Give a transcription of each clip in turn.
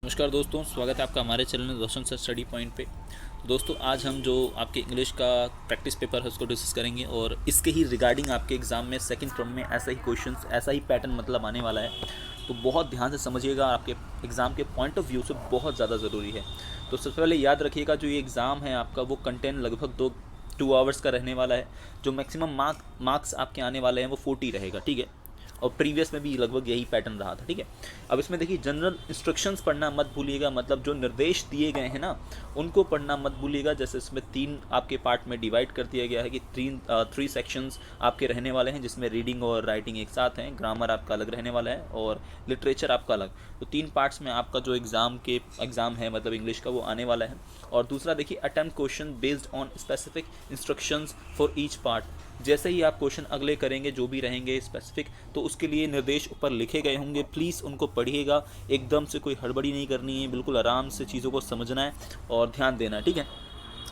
नमस्कार दोस्तों, स्वागत है आपका हमारे चैनल रोशन सर स्टडी पॉइंट पे। दोस्तों आज हम जो आपके इंग्लिश का प्रैक्टिस पेपर है उसको डिस्कस करेंगे और इसके ही रिगार्डिंग आपके एग्ज़ाम में सेकंड टर्म में ऐसा ही क्वेश्चंस ऐसा ही पैटर्न मतलब आने वाला है। तो बहुत ध्यान से समझिएगा, आपके एग्ज़ाम के पॉइंट ऑफ व्यू से बहुत ज़्यादा ज़रूरी है। तो सबसे पहले याद रखिएगा, जो ये एग्ज़ाम है आपका वो कंटेंट लगभग 2 आवर्स का रहने वाला है। जो मैक्सिमम मार्क्स आपके आने वाले हैं वो 40 रहेगा, ठीक है। और प्रीवियस में भी लगभग यही पैटर्न रहा था, ठीक है। अब इसमें देखिए, जनरल इंस्ट्रक्शंस पढ़ना मत भूलिएगा, मतलब जो निर्देश दिए गए हैं ना उनको पढ़ना मत भूलिएगा। जैसे इसमें 3 आपके पार्ट में डिवाइड कर दिया गया है कि 3 सेक्शंस आपके रहने वाले हैं, जिसमें रीडिंग और राइटिंग एक साथ हैं, ग्रामर आपका अलग रहने वाला है और लिटरेचर आपका अलग। तो 3 पार्ट्स में आपका जो एग्ज़ाम है मतलब इंग्लिश का वो आने वाला है। और दूसरा देखिए, attempt question based on specific instructions for each part. जैसे ही आप क्वेश्चन अगले करेंगे जो भी रहेंगे स्पेसिफिक, तो उसके लिए निर्देश ऊपर लिखे गए होंगे, प्लीज़ उनको पढ़िएगा। एकदम से कोई हड़बड़ी नहीं करनी है, बिल्कुल आराम से चीज़ों को समझना है और ध्यान देना है, ठीक है।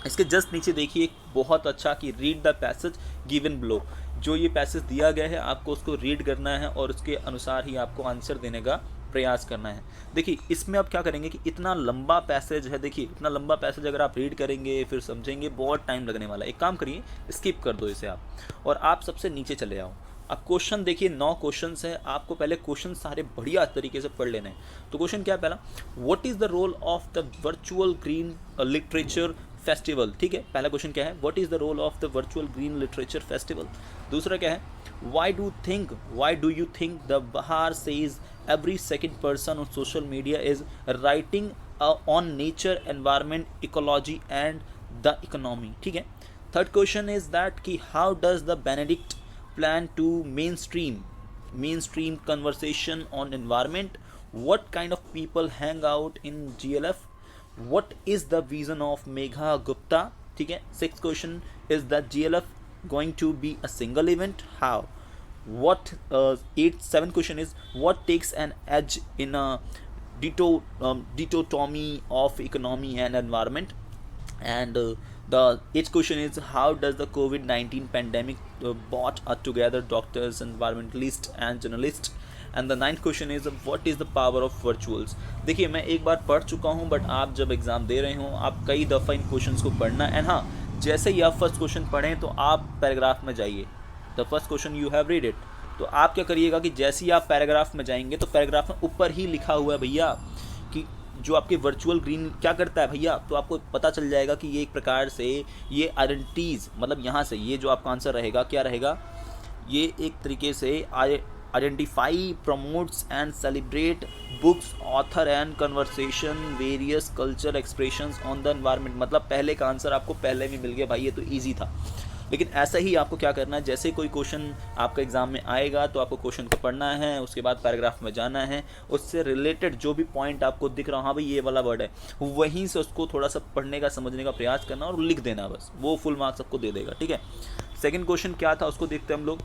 इसके जस्ट नीचे देखिए एक बहुत अच्छा कि read the passage given below. जो ये पैसेज दिया गया है आपको उसको रीड करना है और उसके अनुसार ही आपको आंसर देने का प्रयास करना है। देखिए इसमें आप क्या करेंगे कि इतना लंबा पैसेज है, देखिए इतना लंबा पैसेज अगर आप रीड करेंगे फिर समझेंगे बहुत टाइम लगने वाला है। एक काम करिए, स्किप कर दो इसे आप और आप सबसे नीचे चले आओ। अब क्वेश्चन देखिए 9 क्वेश्चंस है, आपको पहले क्वेश्चन सारे बढ़िया तरीके से पढ़ लेने हैं। तो क्वेश्चन क्या है पहला, what is the role of the virtual green literature festival, ठीक है। पहला क्वेश्चन क्या है, what is the role of the virtual green literature festival. दूसरा क्या है, why do you think the Bahar says every second person on social media is writing on nature, environment, ecology and the economy, ठीक है। Third question is that कि how does the Benedict plan to mainstream conversation on environment, what kind of people hang out in GLF, what is the vision of Megha Gupta, ठीक है। Six question is that GLF going to be a single event, how, what 7 question is what takes an edge in a dichotomy of economy and environment, and the 8th question is how does the COVID-19 pandemic brought together doctors, environmentalists and journalists, and the 9th question is what is the power of वर्चुअल्स। देखिए मैं एक बार पढ़ चुका हूँ, but आप जब exam दे रहे हो आप कई दफ़ा इन क्वेश्चंस को पढ़ना। एंड हाँ, जैसे ही आप फर्स्ट क्वेश्चन पढ़ें तो आप पैराग्राफ में जाइए। The first question you have read it, तो आप क्या करिएगा कि जैसे ही आप पैराग्राफ में जाएंगे तो पैराग्राफ में ऊपर ही लिखा हुआ है भैया कि जो आपके वर्चुअल ग्रीन क्या करता है भैया, तो आपको पता चल जाएगा कि ये एक प्रकार से ये आइडेंटिटीज़, मतलब यहाँ से ये जो आपका आंसर रहेगा क्या रहेगा, ये एक तरीके से identify, promotes and celebrate books, author and conversation, various culture expressions on the environment. मतलब पहले का आंसर आपको पहले में मिल गया भाई, ये तो ईजी था। लेकिन ऐसा ही आपको क्या करना है, जैसे कोई क्वेश्चन आपका एग्जाम में आएगा तो आपको क्वेश्चन को पढ़ना है, उसके बाद पैराग्राफ में जाना है, उससे रिलेटेड जो भी पॉइंट आपको दिख रहा, हाँ भाई ये वाला वर्ड है, वहीं से उसको थोड़ा सा पढ़ने का, समझने का प्रयास करना और लिख देना, बस वो फुल मार्क्स आपको दे देगा, ठीक है। सेकेंड क्वेश्चन क्या था उसको देखते हैं हम लोग।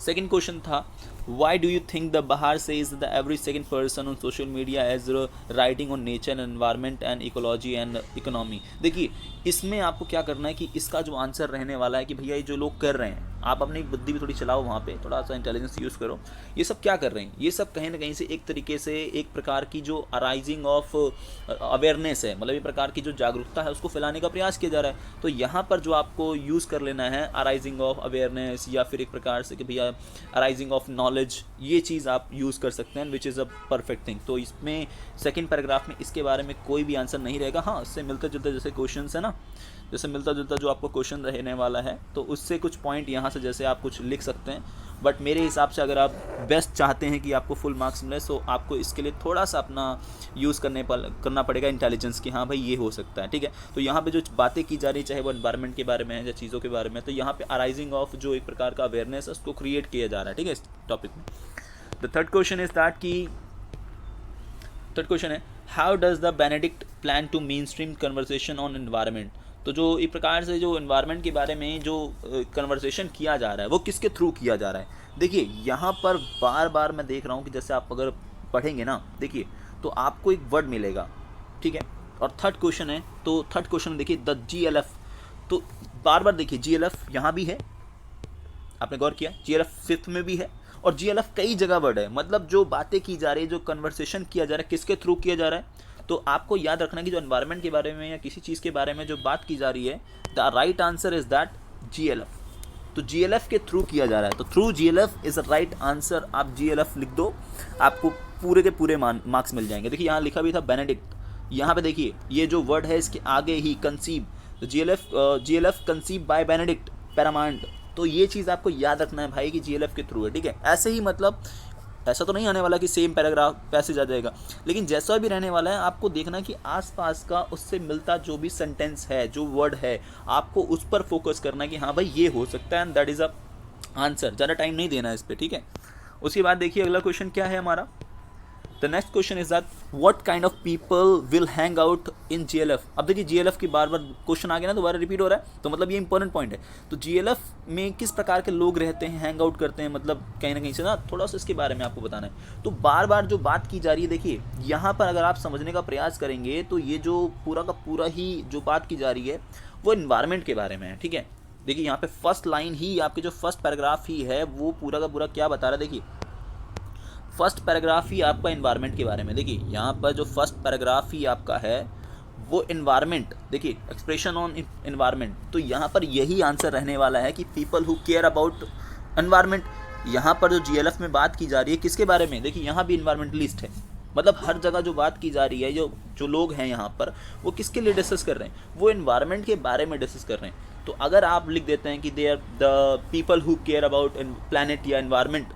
सेकेंड क्वेश्चन था why do you think the बहार says the every second person on social media as writing on nature and environment and ecology and economy. देखिए इसमें आपको क्या करना है कि इसका जो आंसर रहने वाला है कि भैया ये जो लोग कर रहे हैं, आप अपनी बुद्धि भी थोड़ी चलाओ, वहाँ पे थोड़ा सा इंटेलिजेंस यूज़ करो। ये सब क्या कर रहे हैं, ये सब कहीं ना कहीं से एक तरीके से एक प्रकार की जो अराइजिंग ऑफ अवेयरनेस है, मतलब एक प्रकार की जो जागरूकता है उसको फैलाने का प्रयास किया जा रहा है। तो यहाँ पर जो आपको यूज़ कर लेना है अराइजिंग ऑफ अवेयरनेस, या फिर एक प्रकार से कि भैया अराइजिंग ऑफ नॉलेज, ये चीज़ आप यूज़ कर सकते हैं, which is a perfect thing. तो इसमें सेकेंड पैराग्राफ में इसके बारे में कोई भी आंसर नहीं रहेगा। हाँ, इससे मिलते जुलते जैसे क्वेश्चन है ना, जैसे मिलता जुलता जो आपको क्वेश्चन रहने वाला है, तो उससे कुछ पॉइंट यहाँ से जैसे आप कुछ लिख सकते हैं। बट मेरे हिसाब से अगर आप बेस्ट चाहते हैं कि आपको फुल मार्क्स मिले, तो आपको इसके लिए थोड़ा सा अपना यूज़ करना पड़ेगा इंटेलिजेंस की, हाँ भाई ये हो सकता है, ठीक है। तो यहाँ पे जो बातें की जा रही, चाहे वो एनवायरनमेंट के बारे में है या चीज़ों के बारे में, तो यहाँ पे अराइजिंग ऑफ जो एक प्रकार का अवेयरनेस है उसको क्रिएट किया जा रहा है, ठीक है, इस टॉपिक में। The third question is that कि थर्ड क्वेश्चन है how does the Benedict plan to mainstream conversation on environment. तो जो एक प्रकार से जो एनवायरनमेंट के बारे में जो कन्वर्सेशन किया जा रहा है वो किसके थ्रू किया जा रहा है। देखिए यहाँ पर बार बार मैं देख रहा हूँ कि जैसे आप अगर पढ़ेंगे ना, देखिए तो आपको एक वर्ड मिलेगा, ठीक है। और थर्ड क्वेश्चन है, तो थर्ड क्वेश्चन देखिए द GLF, तो बार बार देखिए GLF यहाँ भी है, आपने गौर किया GLF फिफ्थ में भी है और GLF कई जगह वर्ड है, मतलब जो बातें की जा रही है, जो कन्वर्सेशन किया जा रहा है, किसके थ्रू किया जा रहा है। तो आपको याद रखना कि जो एनवायरनमेंट के बारे में या किसी चीज़ के बारे में जो बात की जा रही है, the right answer is that GLF। तो GLF के थ्रू किया जा रहा है, तो through GLF is a right answer. आप GLF लिख दो, आपको पूरे के पूरे मार्क्स मिल जाएंगे। देखिए यहाँ लिखा भी था बेनेडिक्ट, यहाँ पे देखिए ये जो वर्ड है इसके आगे ही कंसीव, तो GLF conceive by Benedict Paramount. तो ये चीज़ आपको याद रखना है भाई कि GLF के थ्रू है, ठीक है। ऐसे ही मतलब ऐसा तो नहीं आने वाला कि सेम पैराग्राफ पैसेज आ जाएगा, लेकिन जैसा भी रहने वाला है आपको देखना कि आसपास का उससे मिलता जो भी सेंटेंस है, जो वर्ड है, आपको उस पर फोकस करना है कि हाँ भाई ये हो सकता है and that is a answer. ज़्यादा टाइम नहीं देना है इस पर, ठीक है। उसके बाद देखिए अगला क्वेश्चन क्या है हमारा। The next question is that what kind of people will hang out in GLF। अब देखिए GLF की बार बार क्वेश्चन आ गया ना, दोबारा रिपीट हो रहा है, तो मतलब ये इंपॉर्टेंट पॉइंट है। तो GLF में किस प्रकार के लोग रहते हैं, हैंग आउट करते हैं, मतलब कहीं ना कहीं से ना थोड़ा सा इसके बारे में आपको बताना है। तो बार बार जो बात की जा रही है, देखिए यहाँ पर अगर आप समझने का प्रयास करेंगे तो ये जो पूरा का पूरा ही जो बात की जा रही है वो इन्वायरमेंट के बारे में है, ठीक है। देखिए यहाँ पे फर्स्ट लाइन ही आपके जो फर्स्ट पैराग्राफ ही है वो पूरा का पूरा क्या बता रहा है। देखिए फर्स्ट पैराग्राफ ही आपका इन्वायरमेंट के बारे में, देखिए यहाँ पर जो फर्स्ट पैराग्राफ ही आपका है वो इन्वायरमेंट, देखिए एक्सप्रेशन ऑन इन्वायरमेंट। तो यहाँ पर यही आंसर रहने वाला है कि people who care about environment. यहाँ पर जो GLF में बात की जा रही है किसके बारे में, देखिए यहाँ भी इन्वायरमेंटलिस्ट है, मतलब हर जगह जो बात की जा रही है, जो लोग हैं यहाँ पर वो किसके लिए डिस्कस कर रहे हैं, वो इन्वायरमेंट के बारे में डिस्कस कर रहे हैं। तो अगर आप लिख देते हैं कि they are the people who care about planet या इन्वायरमेंट,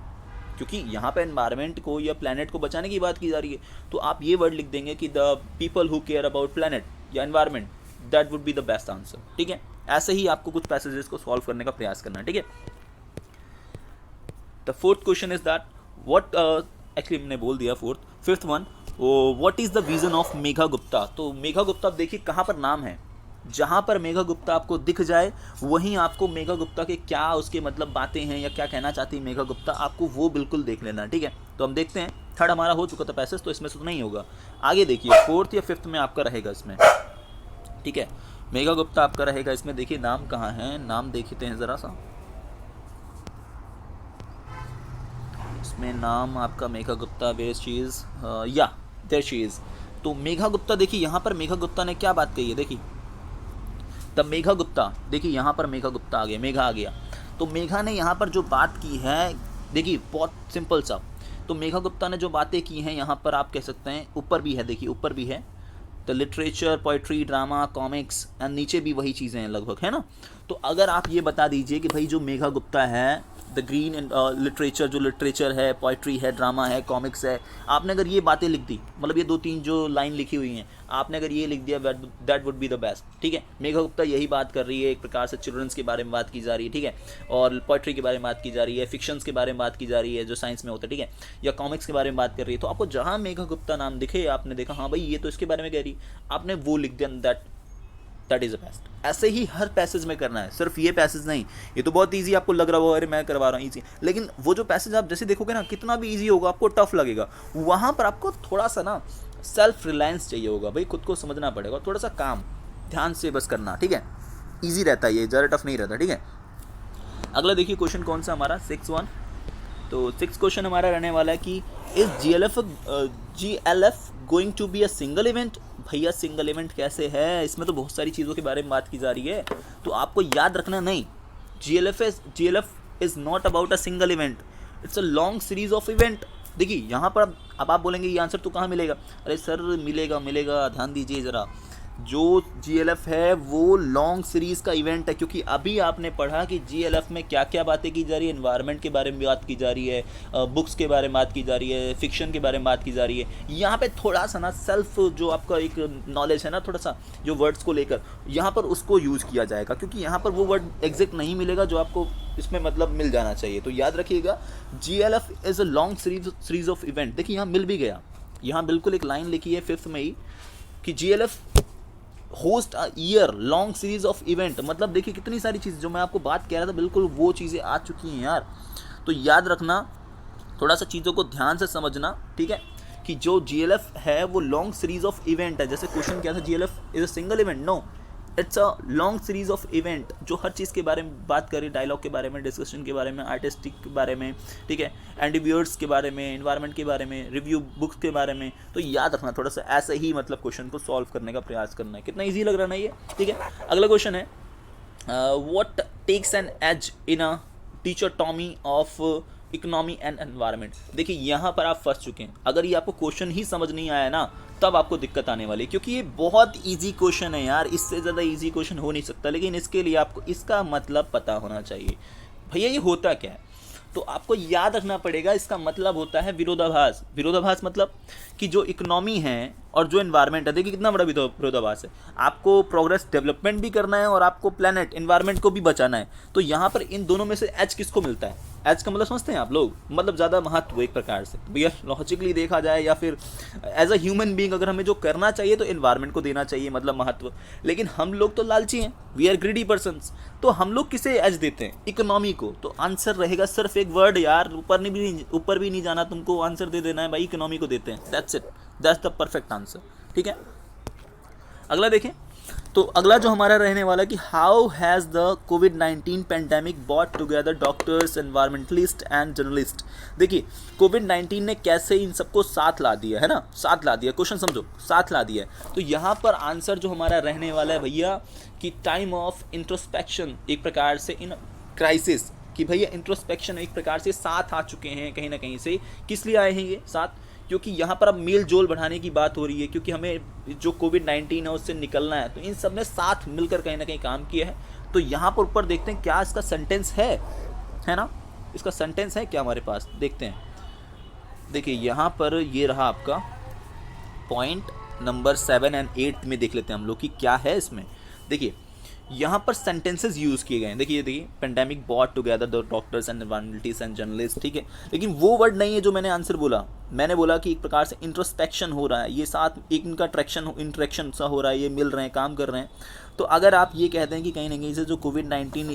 क्योंकि यहाँ पे एनवायरनमेंट को या प्लैनेट को बचाने की बात की जा रही है, तो आप ये वर्ड लिख देंगे कि the people who care about planet या environment, that would be the best answer, ठीक है। ऐसे ही आपको कुछ पैसेजेस को सॉल्व करने का प्रयास करना है, ठीक है। The fourth question is that what, actually मैंने बोल दिया fourth, fifth one, what is the vision of Megha Gupta. तो मेघा गुप्ता देखिए कहाँ पर नाम है, जहाँ पर मेघा गुप्ता आपको दिख जाए वहीं आपको मेघा गुप्ता के क्या उसके मतलब बातें हैं या क्या कहना चाहती है मेघा गुप्ता, आपको वो बिल्कुल देख लेना, ठीक है। तो हम देखते हैं, थर्ड हमारा हो चुका था पैसेज, तो इसमें से तो नहीं होगा। आगे देखिए फोर्थ या फिफ्थ में आपका रहेगा इसमें, ठीक है। मेघा गुप्ता आपका रहेगा इसमें, देखिए नाम कहाँ है, नाम देखते हैं ज़रा सा, इसमें नाम आपका Megha Gupta, where she is, या देयर शी इज़। तो मेघा गुप्ता देखिए यहाँ पर मेघा गुप्ता ने क्या बात कही है, देखिए द मेघा गुप्ता, देखिए यहाँ पर मेघा गुप्ता आ गया, मेघा आ गया। तो मेघा ने यहाँ पर जो बात की है, देखिए बहुत सिंपल सा, तो मेघा गुप्ता ने जो बातें की हैं यहाँ पर आप कह सकते हैं, ऊपर भी है, देखिए ऊपर भी है the literature, poetry, drama, comics and नीचे भी वही चीज़ें हैं लगभग, है ना। तो अगर आप ये बता दीजिए कि भाई जो मेघा गुप्ता है, द ग्रीन लिटरेचर, जो लिटरेचर है, पोइट्री है, ड्रामा है, कॉमिक्स है, आपने अगर ये बातें लिख दी, मतलब ये 2-3 जो लाइन लिखी हुई हैं, आपने अगर ये लिख दिया, that would be the best, ठीक है। मेघा गुप्ता यही बात कर रही है, एक प्रकार से चिल्ड्रंस के बारे में बात की जा रही है, ठीक है, और पोइट्री के बारे में बात की जा रही है, फिक्शंस के बारे में बात की जा रही है जो साइंस में होता है, ठीक है, या कॉमिक्स के बारे में बात कर रही है। तो आपको जहाँ मेघा गुप्ता नाम दिखे, आपने देखा हाँ भाई ये तो इसके बारे में कह रही, आपने वो लिख दिया, दैट इज़ द बेस्ट। ऐसे ही हर पैसेज में करना है, सिर्फ ये पैसेज नहीं। ये तो बहुत इजी आपको लग रहा होगा, अरे मैं करवा रहा हूँ इजी, लेकिन वो जो पैसेज आप जैसे देखोगे ना, कितना भी इजी होगा आपको टफ लगेगा, वहाँ पर आपको थोड़ा सा ना सेल्फ रिलायंस चाहिए होगा, भाई खुद को समझना पड़ेगा, थोड़ा सा काम ध्यान से बस करना, ठीक है। ईजी रहता है ये, ज़्यादा टफ नहीं रहता, ठीक है। अगला देखिए क्वेश्चन कौन सा हमारा, 6-1। तो 6 क्वेश्चन हमारा रहने वाला है कि is GLF going to be a single event. भैया सिंगल इवेंट कैसे है, इसमें तो बहुत सारी चीज़ों के बारे में बात की जा रही है, तो आपको याद रखना, नहीं, GLF is not about a single event, it's a long series of event. देखिए यहाँ पर अब आप बोलेंगे ये आंसर तो कहाँ मिलेगा, अरे सर मिलेगा, ध्यान दीजिए ज़रा, जो GLF है वो लॉन्ग सीरीज़ का इवेंट है, क्योंकि अभी आपने पढ़ा कि GLF में क्या क्या बातें की जा रही है, एनवायरनमेंट के बारे में बात की जा रही है, बुक्स के बारे में बात की जा रही है, फिक्शन के बारे में बात की जा रही है। यहाँ पे थोड़ा सा ना सेल्फ जो आपका एक नॉलेज है ना, थोड़ा सा जो वर्ड्स को लेकर यहाँ पर उसको यूज़ किया जाएगा, क्योंकि यहाँ पर वो वर्ड एग्जैक्ट नहीं मिलेगा जो आपको इसमें मतलब मिल जाना चाहिए। तो याद रखिएगा GLF is a long series of event. देखिए यहाँ मिल भी गया, यहाँ बिल्कुल एक लाइन लिखी है 5th में ही कि GLF host a year long series of event. मतलब देखिए कितनी सारी चीज़ जो मैं आपको बात कह रहा था, बिल्कुल वो चीज़ें आ चुकी हैं यार। तो याद रखना, थोड़ा सा चीज़ों को ध्यान से समझना, ठीक है, कि जो GLF है वो लॉन्ग सीरीज ऑफ इवेंट है। जैसे क्वेश्चन क्या था, GLF is a single event, no, it's a long series of event जो हर चीज़ के बारे में बात करें, डायलॉग के बारे में, डिस्कशन के बारे में, आर्टिस्टिक के बारे में, ठीक है, एंटीवियर्स के बारे में, इन्वायरमेंट के बारे में, रिव्यू बुक्स के बारे में। तो याद रखना थोड़ा सा ऐसे ही मतलब क्वेश्चन को सॉल्व करने का प्रयास करना है। कितना ईजी लग रहा है ना ये, ठीक है। अगला क्वेश्चन है what takes an edge in a teacher of economy and environment. देखिए यहाँ पर आप फंस चुके हैं। अगर ये आपको क्वेश्चन ही समझ नहीं आया ना, तब आपको दिक्कत आने वाली है, क्योंकि ये बहुत इजी क्वेश्चन है यार, इससे ज़्यादा इजी क्वेश्चन हो नहीं सकता। लेकिन इसके लिए आपको इसका मतलब पता होना चाहिए। भैया ये होता क्या है, तो आपको याद रखना पड़ेगा। इसका मतलब होता है विरोधाभास। विरोधाभास मतलब कि जो इकोनॉमी है और जो एनवायरनमेंट है, देखिए कितना बड़ा विरोधाभास है। आपको प्रोग्रेस डेवलपमेंट भी करना है और आपको प्लेनेट एनवायरनमेंट को भी बचाना है। तो यहाँ पर इन दोनों में से एच किसको मिलता है? एच का मतलब समझते हैं आप लोग, मतलब ज़्यादा महत्व एक प्रकार से। भैया लॉजिकली देखा जाए या फिर एज अ ह्यूमन बीइंग अगर हमें जो करना चाहिए तो एनवायरनमेंट को देना चाहिए, मतलब महत्व। लेकिन हम लोग तो लालची हैं, वी आर ग्रीडी पर्सन्स। तो हम लोग किसे एज देते हैं? इकोनॉमी को। तो आंसर रहेगा सिर्फ एक वर्ड यार, ऊपर भी नहीं जाना तुमको, आंसर दे देना है भाई, इकोनॉमी को देते हैं। That's it, that's the perfect answer, ठीक है। अगला देखें, तो अगला जो हमारा रहने वाला कि हाउ हैज़ द कोविड-19 pandemic brought together doctors, environmentalist and journalist. देखिए कोविड-19 ने कैसे इन सबको साथ ला दिया है ना, साथ ला दिया, क्वेश्चन समझो, साथ ला दिया है। तो यहाँ पर आंसर जो हमारा रहने वाला है भैया कि टाइम ऑफ इंट्रोस्पेक्शन, एक प्रकार से इन क्राइसिस, कि भैया इंट्रोस्पेक्शन एक प्रकार से साथ आ चुके हैं कहीं ना कहीं से। किस लिए आए हैं ये साथ? क्योंकि यहाँ पर अब मेल जोल बढ़ाने की बात हो रही है, क्योंकि हमें जो कोविड-19 है उससे निकलना है। तो इन सब ने साथ मिलकर कहीं ना कहीं काम किया है। तो यहाँ पर ऊपर देखते हैं क्या इसका सेंटेंस है ना, इसका सेंटेंस है क्या हमारे पास, देखते हैं। देखिए यहाँ पर ये रहा आपका पॉइंट नंबर 7 और 8 में देख लेते हैं हम लोग कि क्या है इसमें। देखिए यहाँ पर सेंटेंसेस यूज़ किए गए हैं। देखिए pandemic brought together the doctors and environmentalist and journalist, ठीक है। लेकिन वो वर्ड नहीं है जो मैंने आंसर बोला। मैंने बोला कि एक प्रकार से इंट्रोस्पेक्शन हो रहा है, ये साथ एक इनका इंट्रैक्शन सा हो रहा है, ये मिल रहे हैं, काम कर रहे हैं। तो अगर आप ये कहते हैं कि कहीं ना कहीं से जो कोविड-19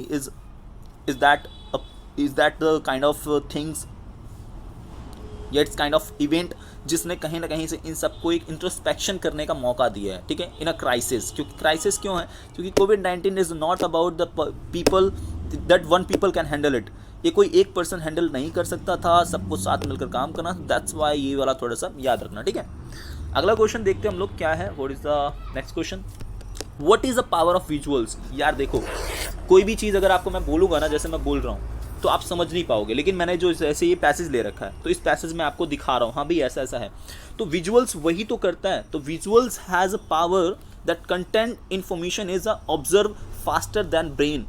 is that the kind of things, या इट्स काइंड ऑफ इवेंट जिसने कहीं ना कहीं से इन सबको एक इंट्रोस्पेक्शन करने का मौका दिया है, ठीक है, इन अ क्राइसिस। क्योंकि क्राइसिस क्यों है? क्योंकि कोविड-19 is not about the people that one people can handle it. ये कोई एक पर्सन हैंडल नहीं कर सकता था, सबको साथ मिलकर काम करना। दैट्स वाई ये वाला थोड़ा सा याद रखना, ठीक है। अगला क्वेश्चन देखते हैं हम लोग क्या है। What is the next question? What is the power of visuals. यार देखो कोई भी चीज़ अगर आपको मैं बोलूँगा ना, जैसे मैं बोल रहा हूँ, तो आप समझ नहीं पाओगे। लेकिन मैंने जो ऐसे ये पैसेज ले रखा है, तो इस पैसेज में आपको दिखा रहा हूँ, हाँ भाई ऐसा ऐसा है। तो विजुअल्स वही तो करता है। तो visuals has a power that content information is observe faster than brain.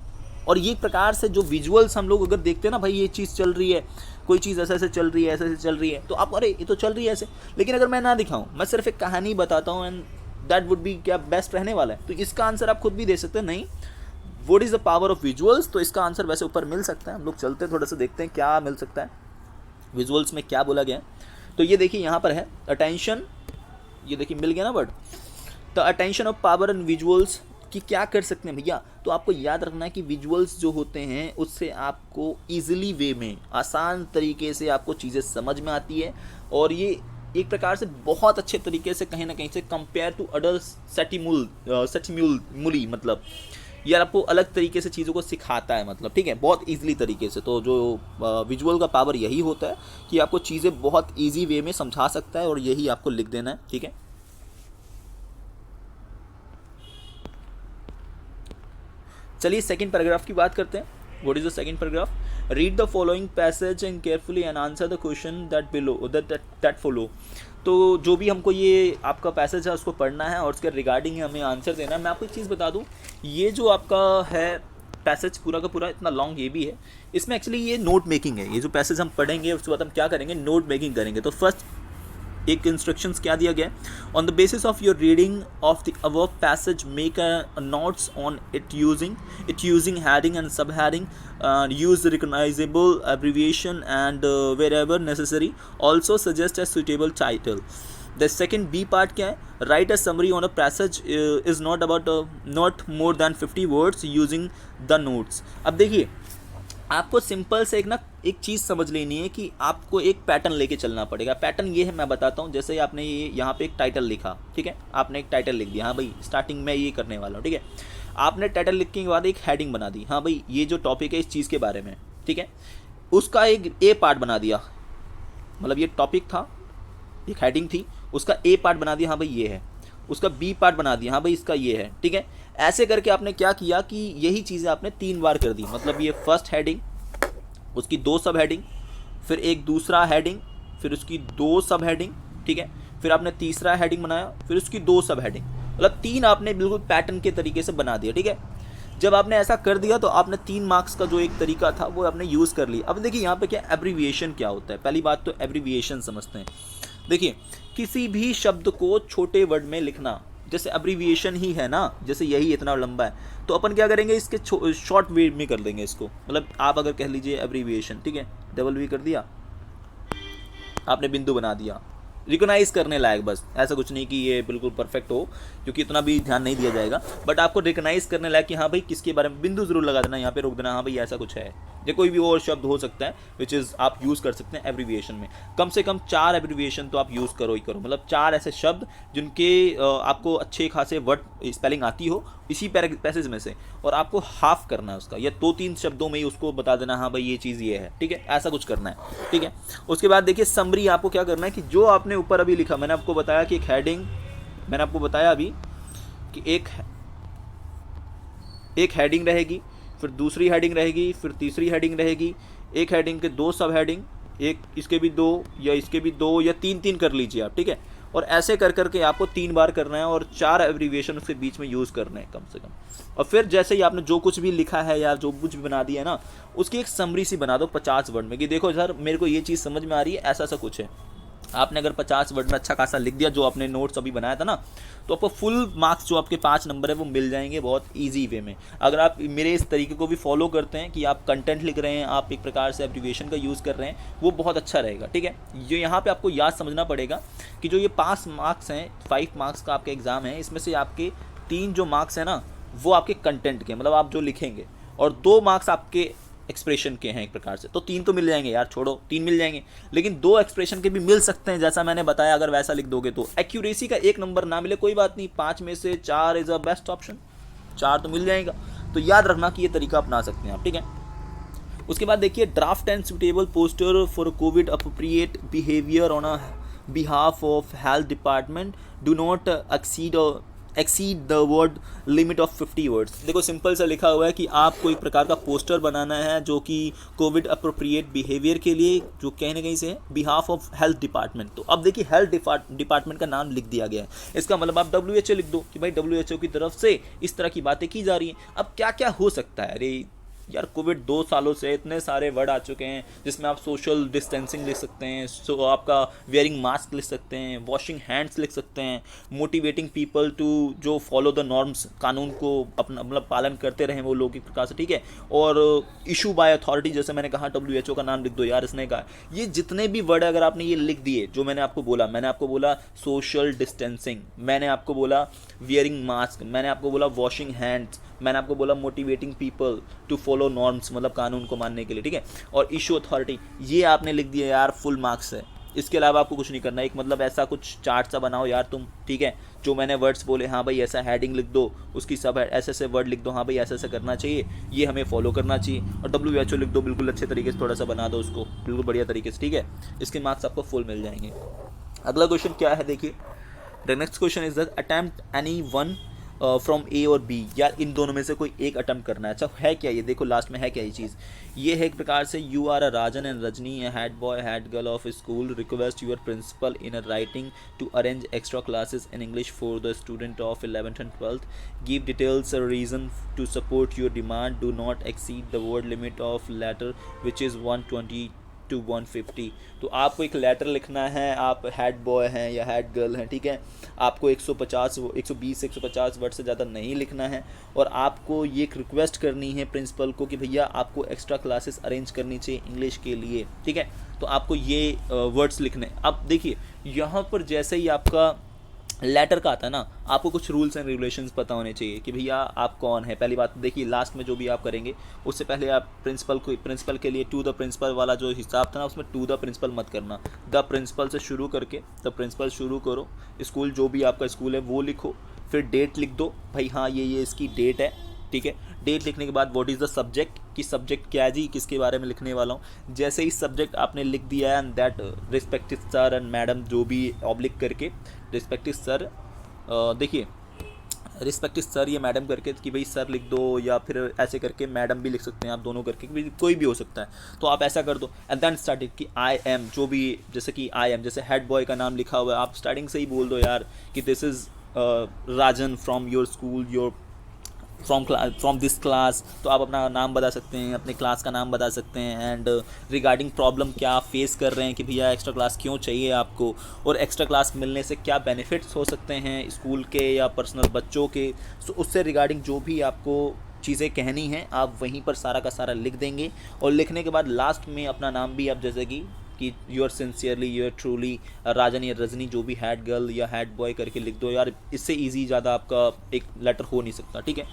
और ये प्रकार से जो विजुअल्स हम लोग अगर देखते हैं ना, भाई ये चीज़ चल रही है, कोई चीज़ ऐसे ऐसे चल रही है, ऐसे ऐसे चल रही है, तो आप अरे ये तो चल रही है ऐसे। लेकिन अगर मैं ना दिखाऊँ, मैं सिर्फ एक कहानी बताता हूँ, एंड दैट वुड बी क्या बेस्ट रहने वाला है। तो इसका आंसर आप खुद भी दे सकते हैं। नहीं, what is the power of visuals, तो इसका आंसर वैसे ऊपर मिल सकता है। हम लोग चलते हैं थोड़ा सा देखते हैं क्या मिल सकता है, विजुअल्स में क्या बोला गया है। तो ये देखिए यहाँ पर है अटेंशन, ये देखिए मिल गया ना word, the attention of power and visuals कि क्या कर सकते हैं भैया। तो आपको याद रखना है कि विजुअल्स जो होते हैं उससे आपको ईजिली वे में, आसान तरीके से आपको चीज़ें समझ में आती है। और ये एक प्रकार से बहुत अच्छे तरीके से कहीं ना कहीं से कंपेयर टू अदर सेटिम्यूली, मतलब यार आपको अलग तरीके से चीज़ों को सिखाता है, मतलब ठीक है, बहुत ईजिली तरीके से। तो जो विजुअल का पावर यही होता है कि आपको चीज़ें बहुत ईजी वे में समझा सकता है, और यही आपको लिख देना है, ठीक है। चलिए सेकंड पैराग्राफ की बात करते हैं। What is the second paragraph? Read the following passage and carefully and answer the question that below that follow. तो जो भी हमको ये आपका पैसेज है उसको पढ़ना है और उसके रिगार्डिंग हमें आंसर देना है। मैं आपको एक चीज़ बता दूं, ये जो आपका है पैसेज पूरा का पूरा इतना लॉन्ग ये भी है, इसमें एक्चुअली ये नोट मेकिंग है। ये जो पैसेज हम पढ़ेंगे उसके बाद हम क्या करेंगे, नोट मेकिंग करेंगे। तो फर्स्ट एक इंस्ट्रक्शंस क्या दिया गया, on the basis of your reading of the above passage make a notes on it using heading and sub heading, use recognizable abbreviation and wherever necessary, also suggest a suitable title. The second B part क्या है, write a summary on a passage is not about not more than 50 words using the notes. अब देखिए आपको simple से एक चीज़ समझ लेनी है कि आपको एक पैटर्न लेके चलना पड़ेगा। पैटर्न ये है, मैं बताता हूँ। जैसे आपने ये यहाँ पे एक टाइटल लिखा, ठीक है, आपने एक टाइटल लिख दिया, हाँ भाई स्टार्टिंग में ये करने वाला हूँ, ठीक है। आपने टाइटल लिखने के बाद एक हेडिंग बना दी, हाँ भाई ये जो टॉपिक है इस चीज़ के बारे में, ठीक है। उसका एक ए पार्ट बना दिया, मतलब ये टॉपिक था, एक हेडिंग थी, उसका ए पार्ट बना दिया, हाँ भाई ये है। उसका बी पार्ट बना दिया, हाँ भाई इसका ये है, ठीक है। ऐसे करके आपने क्या किया कि यही चीज़ें आपने 3 बार कर दी। मतलब ये फर्स्ट हेडिंग, उसकी 2 सब हेडिंग, फिर एक दूसरा हेडिंग, फिर उसकी 2 सब हेडिंग, ठीक है। फिर आपने तीसरा हेडिंग बनाया, फिर उसकी 2 सब हेडिंग, मतलब 3 आपने बिल्कुल पैटर्न के तरीके से बना दिया, ठीक है। जब आपने ऐसा कर दिया तो आपने 3 मार्क्स का जो एक तरीका था वो आपने यूज़ कर लिया। अब देखिए यहाँ पे क्या एब्रीविएशन क्या होता है। पहली बात तो एब्रीविएशन समझते हैं। देखिए किसी भी शब्द को छोटे वर्ड में लिखना, जैसे एब्रीविएशन ही है ना, जैसे यही इतना लंबा है, तो अपन क्या करेंगे इसके शॉर्ट वे में कर देंगे इसको। मतलब आप अगर कह लीजिए एब्रीविएशन, ठीक है, डबल वी कर दिया, आपने बिंदु बना दिया, रिकोनाइज करने लायक, बस ऐसा कुछ नहीं कि ये बिल्कुल परफेक्ट हो, क्योंकि इतना भी ध्यान नहीं दिया जाएगा, बट आपको रिकोनाइज करने लायक कि हाँ भाई किसके बारे में, बिंदु जरूर लगा देना, यहाँ पे रोक देना, हाँ भाई ऐसा कुछ है। या कोई भी और शब्द हो सकता है विच इज़ आप यूज़ कर सकते हैं एब्रीविएशन में। कम से कम 4 एब्रीविएशन तो आप यूज़ करो ही करो, मतलब 4 ऐसे शब्द जिनके आपको अच्छे खासे वर्ड स्पेलिंग आती हो इसी पैसेज में से, और आपको हाफ करना है उसका, या 2-3 शब्दों में ही उसको बता देना हाँ भाई ये चीज़ ये है, ठीक है, ऐसा कुछ करना है, ठीक है। उसके बाद देखिए समरी, आपको क्या करना है कि जो आपने ऊपर अभी लिखा, मैंने आपको बताया कि एक हेडिंग, मैंने आपको बताया अभी कि एक हेडिंग रहेगी, फिर दूसरी हेडिंग रहेगी, फिर तीसरी हेडिंग रहेगी, एक हेडिंग के 2 सब हेडिंग, एक इसके भी 2 या इसके भी 2 या 3-3 कर लीजिए आप, ठीक है। और ऐसे कर करके आपको 3 बार करना है, और 4 एब्रीविएशन उसके बीच में यूज़ करने हैं कम से कम। और फिर जैसे ही आपने जो कुछ भी लिखा है या जो कुछ भी बना दिया है ना, उसकी एक समरी सी बना दो 50 वर्ड में, कि देखो सर मेरे को ये चीज़ समझ में आ रही है, ऐसा ऐसा कुछ है। आपने अगर 50 वर्ड में अच्छा खासा लिख दिया जो आपने नोट्स अभी बनाया था ना, तो आपको फुल मार्क्स जो आपके 5 नंबर है वो मिल जाएंगे बहुत इजी वे में। अगर आप मेरे इस तरीके को भी फॉलो करते हैं कि आप कंटेंट लिख रहे हैं, आप एक प्रकार से एब्रीविएशन का यूज़ कर रहे हैं, वो बहुत अच्छा रहेगा, ठीक है। ये यहाँ पे आपको याद समझना पड़ेगा कि जो ये 5 मार्क्स हैं, 5 मार्क्स का आपका एग्ज़ाम है, इसमें से आपके 3 जो मार्क्स हैं ना वो आपके कंटेंट के, मतलब आप जो लिखेंगे, और 2 मार्क्स आपके एक्सप्रेशन के हैं एक प्रकार से। तो 3 तो मिल जाएंगे यार, छोड़ो 3 मिल जाएंगे, लेकिन 2 एक्सप्रेशन के भी मिल सकते हैं, जैसा मैंने बताया। अगर वैसा लिख दोगे तो एक्यूरेसी का 1 नंबर ना मिले कोई बात नहीं, 5 में से 4 इज़ अ बेस्ट ऑप्शन, 4 तो मिल जाएगा। तो याद रखना कि ये तरीका अपना सकते हैं आप, ठीक है। उसके बाद देखिए draft and suitable poster for Covid appropriate behaviour on a behalf of health department do not exceed the word limit of 50 words. देखो सिंपल सा लिखा हुआ है कि आपको एक प्रकार का पोस्टर बनाना है जो कि कोविड अप्रोप्रिएट बिहेवियर के लिए, जो कहीं ना कहीं से है, बिहाफ ऑफ हेल्थ डिपार्टमेंट। तो अब देखिए हेल्थ डिपार्टमेंट का नाम लिख दिया गया है, इसका मतलब आप WHO लिख दो कि भाई WHO की तरफ से इस तरह की बातें की जा रही हैं। अब क्या क्या हो सकता है, अरे यार कोविड 2 सालों से इतने सारे वर्ड आ चुके हैं, जिसमें आप सोशल डिस्टेंसिंग लिख सकते हैं, सो आपका वेयरिंग मास्क लिख सकते हैं, वॉशिंग हैंड्स लिख सकते हैं, मोटिवेटिंग पीपल टू जो फॉलो द नॉर्म्स, कानून को अपना मतलब पालन करते रहें वो लोग एक प्रकार से, ठीक है। और इशू बाय अथॉरिटी, जैसे मैंने कहा WHO का नाम लिख दो यार, इसने कहा। ये जितने भी वर्ड अगर आपने ये लिख दिए, जो मैंने आपको बोला सोशल डिस्टेंसिंग, मैंने आपको बोला वियरिंग मास्क, मैंने आपको बोला वॉशिंग हैंड्स, मैंने आपको बोला motivating people to follow norms, मतलब कानून को मानने के लिए, ठीक है, और इशू अथॉरिटी, ये आपने लिख दिया यार, फुल मार्क्स है। इसके अलावा आपको कुछ नहीं करना। एक मतलब ऐसा कुछ चार्ट सा बनाओ यार तुम, ठीक है, जो मैंने वर्ड्स बोले, हाँ भाई ऐसा हेडिंग लिख दो, उसकी सब ऐसे ऐसे वर्ड लिख दो, हाँ भाई ऐसा ऐसा करना चाहिए, ये हमें फॉलो करना चाहिए, और WHO लिख दो, बिल्कुल अच्छे तरीके से थोड़ा सा बना दो उसको, बिल्कुल बढ़िया तरीके से, ठीक है। इसके मार्क्स आपको फुल मिल जाएंगे। अगला क्वेश्चन क्या है, देखिए the next question is the attempt any one from A और बी, यार इन दोनों में से कोई एक अटेम्प्ट करना है। अच्छा है क्या ये, देखो लास्ट में है क्या ये चीज़, ये है एक प्रकार से you are a Rajan and Rajni a head boy head girl of school request your principal in a writing to arrange extra classes in English for the student of 11th and 12th, give details a reason to support your demand, do not exceed the word limit of letter which is 120 to 150। तो आपको एक letter लिखना है, आप head boy हैं या head girl हैं, ठीक है, आपको 120 से 150 वर्ड से ज़्यादा नहीं लिखना है, और आपको ये एक रिक्वेस्ट करनी है प्रिंसिपल को कि भैया आपको एक्स्ट्रा क्लासेस अरेंज करनी चाहिए इंग्लिश के लिए, ठीक है। तो आपको ये वर्ड्स लिखने। अब देखिए यहाँ पर जैसे ही आपका लेटर का आता है ना, आपको कुछ रूल्स एंड रेगुलेशंस पता होने चाहिए कि भैया आप कौन है। पहली बात देखिए, लास्ट में जो भी आप करेंगे उससे पहले आप प्रिंसिपल के लिए टू द प्रिंसिपल वाला जो हिसाब था ना, उसमें टू द प्रिंसिपल मत करना, द प्रिंसिपल से शुरू करके द प्रिंसिपल शुरू करो, स्कूल जो भी आपका स्कूल है वो लिखो, फिर डेट लिख दो भाई, हाँ ये इसकी डेट है, ठीक है। डेट लिखने के बाद व्हाट इज़ द सब्जेक्ट, कि सब्जेक्ट क्या है जी, किसके बारे में लिखने वाला हूँ। जैसे ही सब्जेक्ट आपने लिख दिया है and that respective sir and madam जो भी ऑब्लिक करके रिस्पेक्टिव सर, देखिए रिस्पेक्टिव सर या मैडम करके कि भाई सर लिख दो, या फिर ऐसे करके मैडम भी लिख सकते हैं आप, दोनों करके कोई भी हो सकता है। तो आप ऐसा कर दो एंड देन स्टार्टिंग कि आई एम, जो भी जैसे कि आई एम, जैसे हेड बॉय का नाम लिखा हुआ है, आप स्टार्टिंग से ही बोल दो यार कि this is Rajan from your school, your from this class. तो आप अपना नाम बता सकते हैं, अपने क्लास का नाम बता सकते हैं, एंड रिगार्डिंग प्रॉब्लम क्या आप फेस कर रहे हैं कि भैया एक्स्ट्रा क्लास क्यों चाहिए आपको, और एक्स्ट्रा क्लास मिलने से क्या बेनिफिट्स हो सकते हैं स्कूल के या पर्सनल बच्चों के। सो उससे रिगार्डिंग जो भी आपको चीज़ें कहनी हैं आप वहीं पर सारा का सारा लिख देंगे। और लिखने के बाद लास्ट में अपना नाम भी आप जैसे कि यूर सिंसियरली यूर ट्रूली राजन या रजनी, जो भी हेड गर्ल या हेड बॉय करके लिख दो यार, इससे इजी ज़्यादा आपका एक लेटर हो नहीं सकता, ठीक है।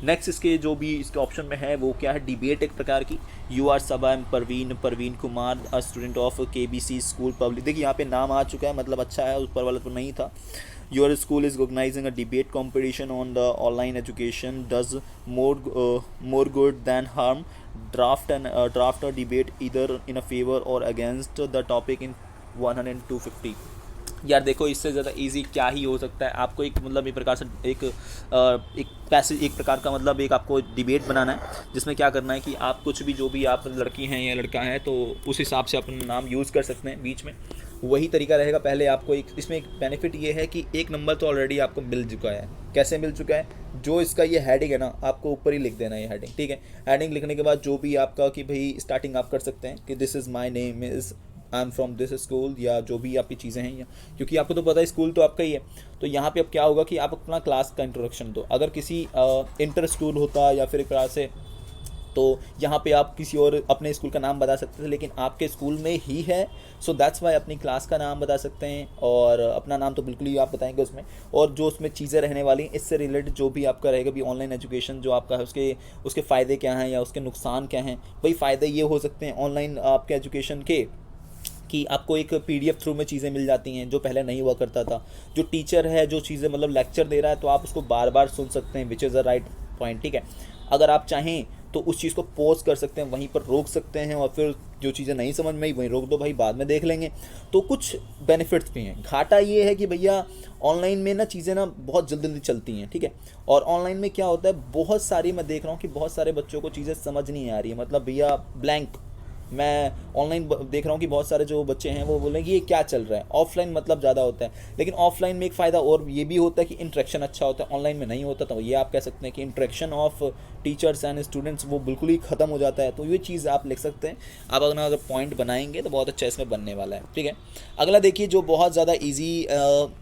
नेक्स्ट इसके जो भी इसके ऑप्शन में है वो क्या है, डिबेट एक प्रकार की। You are Saba M Parveen Kumar, a student of KBC school public, देखिए यहाँ पे नाम आ चुका है, मतलब अच्छा है, ऊपर वाला तो नहीं था। Your school is organising a debate competition on the online education, does more good than harm, draft a debate either in a favor or against the topic in 100 and 250। यार देखो इससे ज़्यादा इजी क्या ही हो सकता है। आपको एक मतलब एक प्रकार से एक प्रकार का मतलब एक आपको डिबेट बनाना है, जिसमें क्या करना है कि आप कुछ भी, जो भी आप लड़की हैं या लड़का है, तो उस हिसाब से अपना नाम यूज़ कर सकते हैं बीच में, वही तरीका रहेगा। पहले आपको एक इसमें एक बेनिफिट ये है कि एक नंबर तो ऑलरेडी आपको मिल चुका है। कैसे मिल चुका है, जो इसका ये हेडिंग है ना, आपको ऊपर ही लिख देना है ये हेडिंग, ठीक है। हेडिंग लिखने के बाद जो भी आपका कि भाई स्टार्टिंग आप कर सकते हैं कि this is my name is I am from this school, या जो भी आपकी चीज़ें हैं, या क्योंकि आपको तो पता है स्कूल तो आपका ही है। तो यहाँ पे अब क्या होगा कि आप अपना क्लास का इंट्रोडक्शन दो। अगर किसी इंटर स्कूल होता या फिर एक तरह से, तो यहाँ पे आप किसी और अपने स्कूल का नाम बता सकते थे, लेकिन आपके स्कूल में ही है, सो दैट्स वाई अपनी क्लास का नाम बता सकते हैं, और अपना नाम तो बिल्कुल ही आप बताएंगे उसमें, और जो उसमें चीज़ें रहने वाली हैं इससे रिलेटेड जो भी आपका रहेगा भी ऑनलाइन एजुकेशन जो आपका है, उसके फ़ायदे क्या हैं या उसके नुकसान क्या हैं। भाई फ़ायदे ये हो सकते हैं ऑनलाइन आपके एजुकेशन के कि आपको एक PDF थ्रू में चीज़ें मिल जाती हैं, जो पहले नहीं हुआ करता था। जो टीचर है जो चीज़ें मतलब लेक्चर दे रहा है, तो आप उसको बार बार सुन सकते हैं, which is the right point, ठीक है। अगर आप चाहें तो उस चीज़ को पॉज कर सकते हैं, वहीं पर रोक सकते हैं, और फिर जो चीज़ें नहीं समझ में आई वहीं रोक दो, भाई बाद में देख लेंगे। तो कुछ बेनिफिट्स भी हैं। घाटा ये है कि भैया ऑनलाइन में ना चीज़ें ना बहुत जल्दी जल्दी चलती हैं, ठीक है। और ऑनलाइन में क्या होता है, बहुत सारी मैं देख रहा हूँ कि बहुत सारे बच्चों को चीज़ें समझ नहीं आ रही है, मतलब भैया ब्लैंक। मैं ऑनलाइन देख रहा हूँ कि बहुत सारे जो बच्चे हैं वो बोलें कि ये क्या चल रहा है। ऑफलाइन मतलब ज़्यादा होता है, लेकिन ऑफलाइन में एक फ़ायदा और ये भी होता है कि इंटरेक्शन अच्छा होता है, ऑनलाइन में नहीं होता। तो ये आप कह सकते हैं कि interaction of teachers and students वो बिल्कुल ही ख़त्म हो जाता है। तो ये चीज़ आप लिख सकते हैं। आप अगर पॉइंट बनाएंगे तो बहुत अच्छा इसमें बनने वाला है, ठीक है। अगला देखिए, जो बहुत ज़्यादा ईजी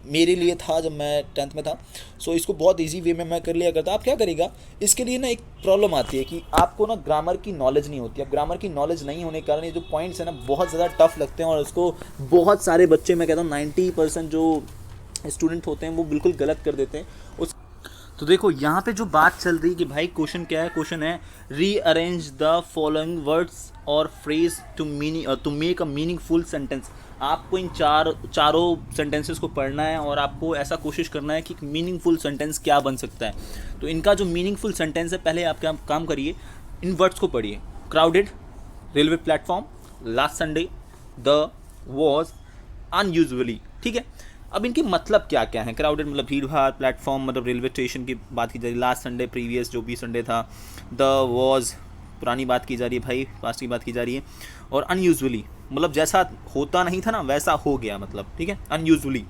मेरे लिए था जब मैं 10th में था, सो इसको बहुत ईजी वे में मैं कर लिया करता। आप क्या करेगा, इसके लिए ना एक प्रॉब्लम आती है कि आपको ना ग्रामर की नॉलेज नहीं होती। अब ग्रामर की नॉलेज नहीं होने के कारण ये जो पॉइंट्स हैं ना बहुत ज़्यादा टफ लगते हैं, और उसको बहुत सारे बच्चे, मैं कहता हूँ 90% जो स्टूडेंट होते हैं वो बिल्कुल गलत कर देते हैं उस। तो देखो यहाँ पे जो बात चल रही है कि भाई क्वेश्चन क्या है, क्वेश्चन है रीअरेंज द फॉलोइंग वर्ड्स और phrase to make a meaningful sentence. आपको इन चारों सेंटेंसेस को पढ़ना है, और आपको ऐसा कोशिश करना है कि मीनिंगफुल सेंटेंस क्या बन सकता है। तो इनका जो मीनिंगफुल सेंटेंस है, पहले आप क्या काम करिए, इन वर्ड्स को पढ़िए। Crowded, railway platform, last Sunday, the was, unusually, ठीक है। अब इनके मतलब क्या क्या है। क्राउडेड मतलब भीड़ भाड़, प्लेटफॉर्म मतलब रेलवे स्टेशन की बात की जा रही है, लास्ट संडे प्रीवियस जो भी संडे था, द वॉज पुरानी बात की जा रही है भाई, पास्ट की बात की जा रही है, और अनयूजुअली मतलब जैसा होता नहीं था ना वैसा हो गया, मतलब ठीक है, अनयूजुअली।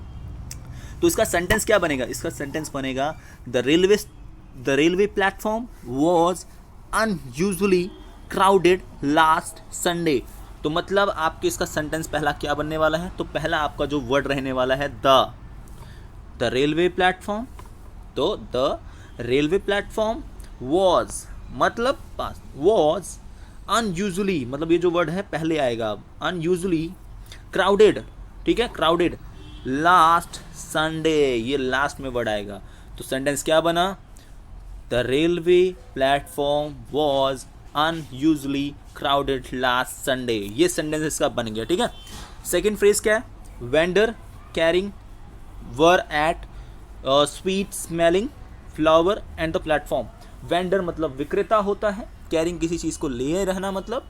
तो इसका सेंटेंस क्या बनेगा, इसका सेंटेंस बनेगा the railway platform was unusually crowded last Sunday. तो मतलब आपके इसका सेंटेंस पहला क्या बनने वाला है, तो पहला आपका जो वर्ड रहने वाला है द रेलवे प्लेटफॉर्म। तो द रेलवे प्लेटफॉर्म वॉज मतलब पास, वॉज अनयूजुअली मतलब ये जो वर्ड है पहले आएगा, अनयूजुअली क्राउडेड, ठीक है, क्राउडेड लास्ट संडे, ये लास्ट में वर्ड आएगा। तो सेंटेंस क्या बना? The railway platform was unusually crowded last Sunday, ये सेंटेंस इसका बन गया। ठीक है, सेकेंड फ्रेज क्या है? Vendor carrying were at sweet smelling flower and the platform. Vendor मतलब विक्रेता होता है, कैरिंग किसी चीज़ को ले रहना, मतलब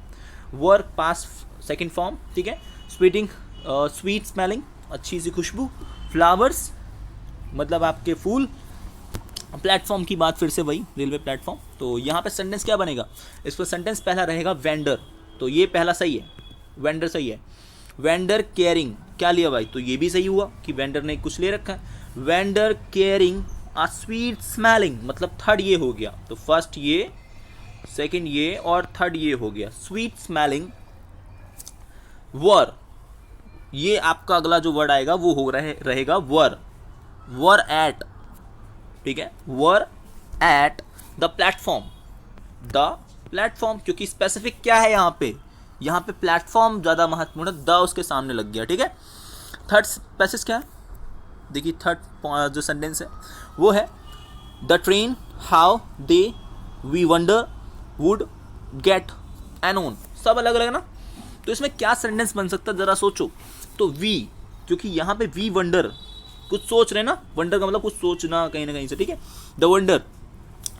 वर पास सेकेंड फॉर्म। ठीक है, स्वीट स्मेलिंग अच्छी सी खुशबू, फ्लावर्स मतलब आपके फूल, प्लेटफॉर्म की बात फिर से वही रेलवे प्लेटफॉर्म। तो यहाँ पे सेंटेंस क्या बनेगा? इस पर सेंटेंस पहला रहेगा वेंडर, तो ये पहला सही है, वेंडर सही है। वेंडर केयरिंग क्या लिया भाई? तो ये भी सही हुआ कि वेंडर ने कुछ ले रखा है। Vendor caring a sweet smelling मतलब थर्ड ये हो गया, तो फर्स्ट ये, सेकंड ये और थर्ड ये हो गया। स्वीट स्मेलिंग वर, ये आपका अगला जो वर्ड आएगा वो हो रहेगा वर, वर एट। ठीक है, were at the platform, the platform, क्योंकि स्पेसिफिक क्या है यहाँ पे? यहाँ पे प्लेटफॉर्म ज़्यादा महत्वपूर्ण है, द उसके सामने लग गया। ठीक है, थर्ड पैसेज क्या है? देखिए थर्ड जो सेंटेंस है वो है the train how they we wonder would get anon. सब अलग अलग ना, तो इसमें क्या सेंटेंस बन सकता है जरा सोचो। तो वी, क्योंकि यहाँ पे वी वंडर कुछ सोच रहे ना, वंडर का मतलब कुछ सोचना कहीं ना कहीं से। ठीक है, the wonder,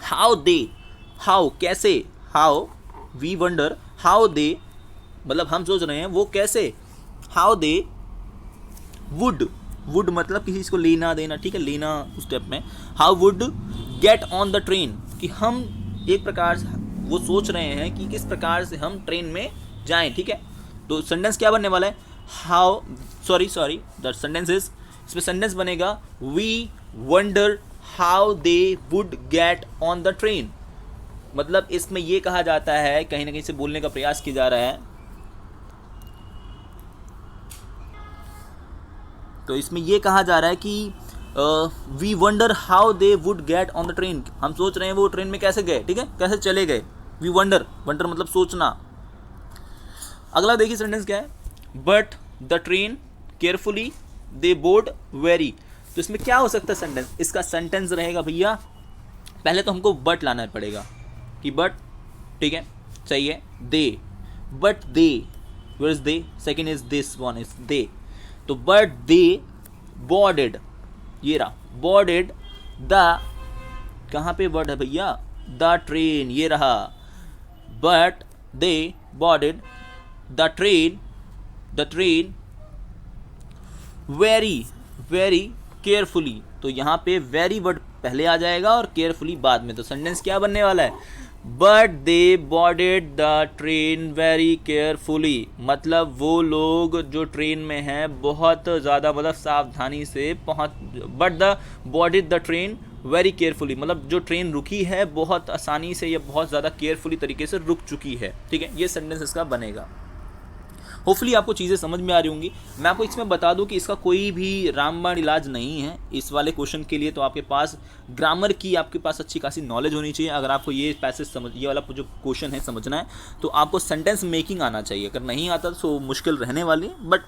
how they, how कैसे, how we wonder how they मतलब हम सोच रहे हैं वो कैसे, हाउ दे वुड, वुड मतलब किसी चीज़ को लेना देना। ठीक है, लेना उस स्टेप में। How would get on the train, कि हम एक प्रकार से वो सोच रहे हैं कि किस प्रकार से हम ट्रेन में जाएं। ठीक है, तो सेंटेंस क्या बनने वाला है? How sorry the sentence is, इसमें सेंटेंस बनेगा we wonder how they would get on the train. मतलब इसमें ये कहा जाता है, कहीं ना कहीं से बोलने का प्रयास किया जा रहा है, तो इसमें ये कहा जा रहा है कि we wonder how they would get on the train, हम सोच रहे हैं वो ट्रेन में कैसे गए। ठीक है, कैसे चले गए। वी वंडर, वंडर मतलब सोचना। अगला देखिए सेंटेंस क्या है? But the train carefully they board very. तो इसमें क्या हो सकता है सेंटेंस? इसका सेंटेंस रहेगा भैया, पहले तो हमको बट लाना पड़ेगा कि बट, ठीक है सही है, they, but they, where is they? Second is this one is they. तो बट दे बोर्डेड, ये रहा बोर्डेड द, कहाँ पे वर्ड है भैया? द ट्रेन, ये रहा। But they boarded the train very very carefully. तो यहाँ पे वेरी वर्ड पहले आ जाएगा और केयरफुली बाद में। तो सेंटेंस क्या बनने वाला है? But they boarded the train very carefully, मतलब वो लोग जो ट्रेन में हैं बहुत ज़्यादा मतलब सावधानी से पहुँच, but the boarded the train very carefully मतलब जो ट्रेन रुकी है बहुत आसानी से या बहुत ज़्यादा केयरफुली तरीके से रुक चुकी है। ठीक है, ये सेंटेंस इसका बनेगा। होपफुली आपको चीज़ें समझ में आ रही होंगी। मैं आपको इसमें बता दूं कि इसका कोई भी रामबाण इलाज नहीं है इस वाले क्वेश्चन के लिए। तो आपके पास ग्रामर की आपके पास अच्छी खासी नॉलेज होनी चाहिए। अगर आपको ये पैसेज समझ, ये वाला जो क्वेश्चन है समझना है, तो आपको सेंटेंस मेकिंग आना चाहिए। अगर नहीं आता तो मुश्किल रहने वाली है, बट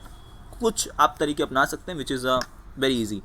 कुछ आप तरीके अपना सकते हैं विच इज़ वेरी ईजी।